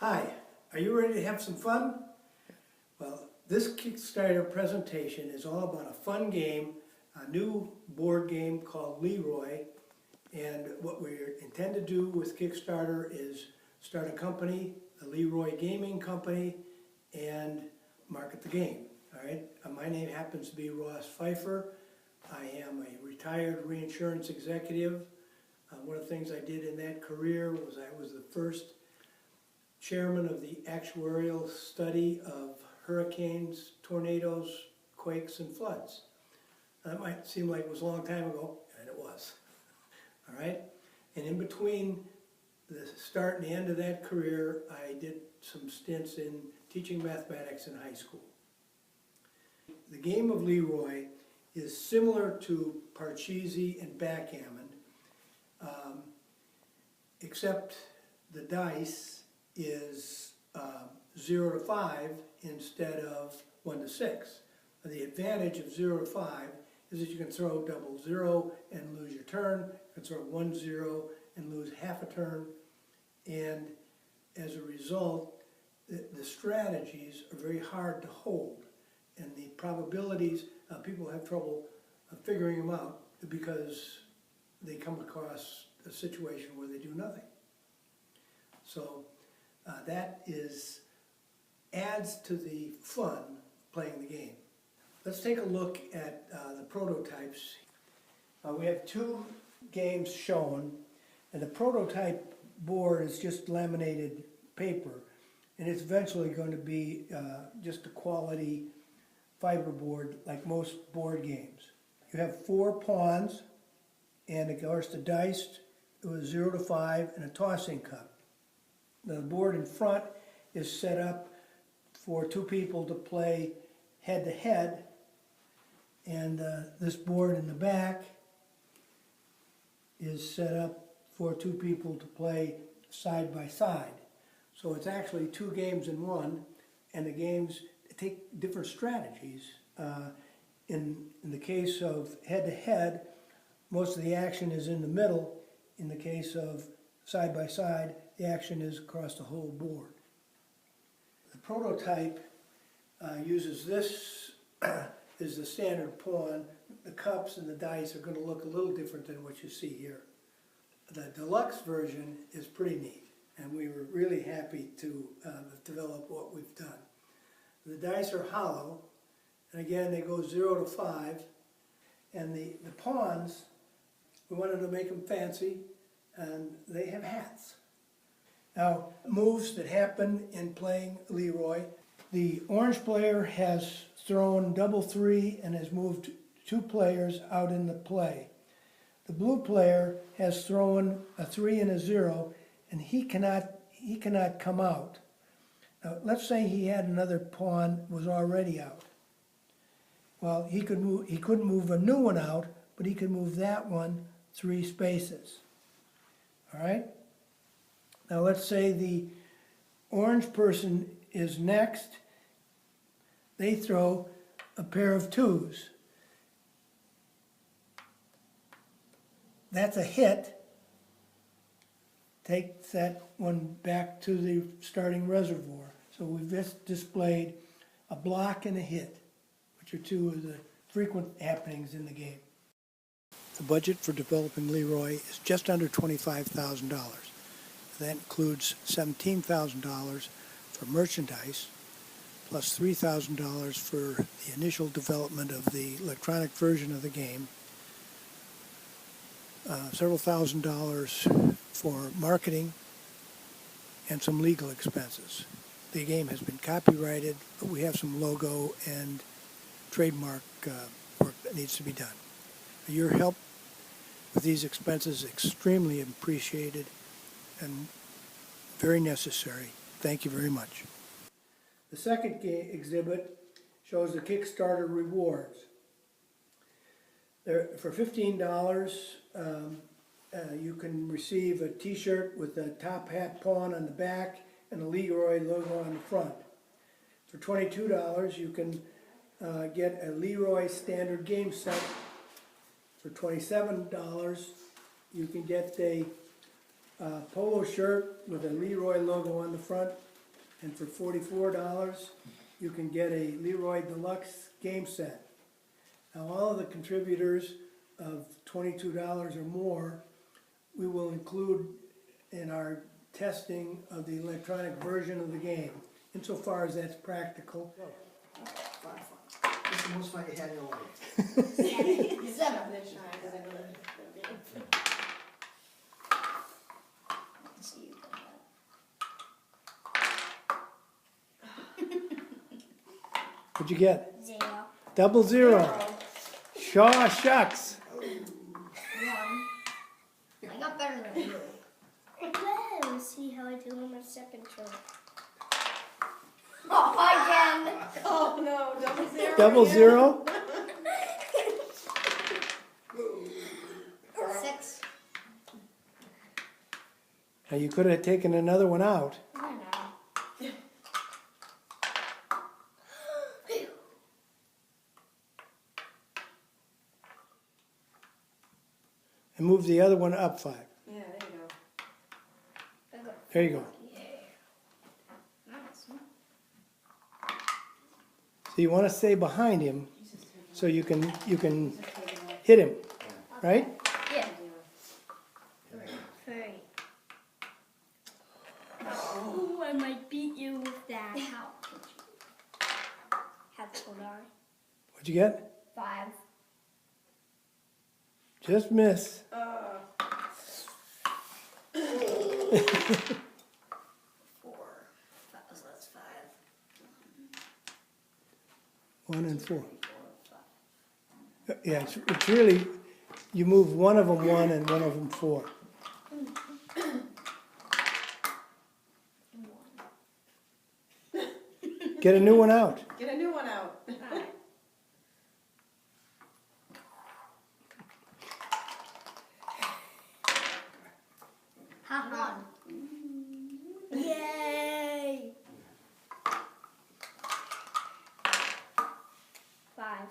Hi, are you ready to have some fun? Well, this Kickstarter presentation is all about a fun game, a new board game called LeRoy. And what we intend to do with Kickstarter is start a company, the LeRoy Gaming Company, and market the game. All right. My name happens to be Ross Pfeiffer. I am a retired reinsurance executive. One of the things I did in that career was I was the first chairman of the actuarial study of hurricanes, tornadoes, quakes, and floods. That might seem like it was a long time ago, and it was. All right? And in between the start and the end of that career, I did some stints in teaching mathematics in high school. The game of LeRoy is similar to Parcheesi and backgammon, except the dice is 0 to 5 instead of 1 to 6. The advantage of 0 to 5 is that you can throw double 0 and lose your turn. You can throw 1 0 and lose half a turn. And as a result, the strategies are very hard to hold. And the probabilities, people have trouble figuring them out because they come across a situation where they do nothing. So that adds to the fun playing the game. Let's take a look at the prototypes. We have two games shown, and the prototype board is just laminated paper, and it's eventually going to be just a quality fiberboard like most board games. You have 4 pawns, and of course the dice, it was 0 to 5, and a tossing cup. The board in front is set up for 2 people to play head-to-head, and this board in the back is set up for 2 people to play side-by-side. So it's actually 2 games in one, and the games take different strategies. In the case of head-to-head, most of the action is in the middle. In the case of side-by-side, the action is across the whole board. The prototype uses this as the standard pawn. The cups and the dice are going to look a little different than what you see here. The deluxe version is pretty neat, and we were really happy to develop what we've done. The dice are hollow, and again they go 0 to 5, and the pawns, we wanted to make them fancy, and they have hats. Now, moves that happen in playing LeRoy. The orange player has thrown double 3 and has moved 2 players out in the play. The blue player has thrown a 3 and a 0, and he cannot come out. Now, let's say he had another pawn was already out. Well, he couldn't move a new one out, but he could move that one 3 spaces. All right? Now let's say the orange person is next. They throw a pair of 2s. That's a hit. Takes that one back to the starting reservoir. So we've just displayed a block and a hit, which are 2 of the frequent happenings in the game. The budget for developing LeRoy is just under $25,000. That includes $17,000 for merchandise, plus $3,000 for the initial development of the electronic version of the game, several $1,000s for marketing, and some legal expenses. The game has been copyrighted, but we have some logo and trademark work that needs to be done. Your help with these expenses is extremely appreciated and very necessary. Thank you very much. The second exhibit shows the Kickstarter rewards. For $15, you can receive a t-shirt with the top hat pawn on the back and a LeRoy logo on the front. For $22, you can get a LeRoy standard game set. For $27, you can get a polo shirt with a LeRoy logo on the front. And for $44, you can get a LeRoy Deluxe game set. Now, all of the contributors of $22 or more, we will include in our testing of the electronic version of the game, insofar as that's practical. This is the most fun you had in your life. 7. What'd you get? 0. 00. Shaw shucks. 1. I got better than you. Let's see how I do on my second turn. Oh, again. Oh no, 00. 00. 6. Now, you could have taken another one out. I know. And move the other one up 5. Yeah, there you go. There you go. Nice. So you want to stay behind him so you can hit him, right? Yeah. 3. Oh, I might beat you with that. How? How could I? What'd you get? 5. Just miss. 4. So that's 5. 1 and 4. Yeah, it's really, you move one of them 1 and one of them 4. Get a new one out. Get a new one out. Alright. Ha 1. Yay! 5.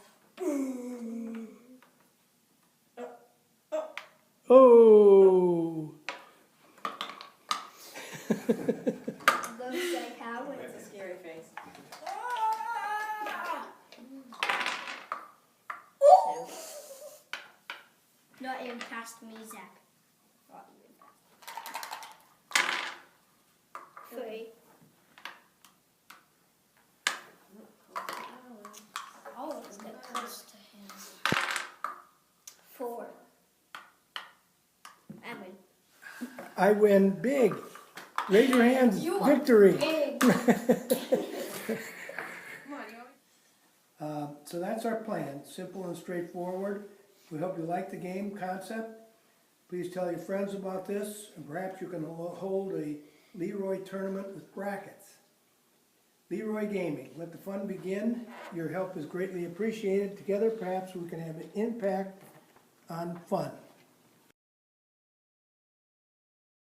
Oh! Looks like how That's a scary face. 2. Not even past me, Zach. 3. Oh, let's get close to him. 4. I win. I win big. Raise your hands. You are Victory. big. Come on, you So that's our plan, simple and straightforward. We hope you like the game concept. Please tell your friends about this, and perhaps you can hold a LeRoy tournament with brackets. LeRoy Gaming, let the fun begin. Your help is greatly appreciated. Together, perhaps we can have an impact on fun.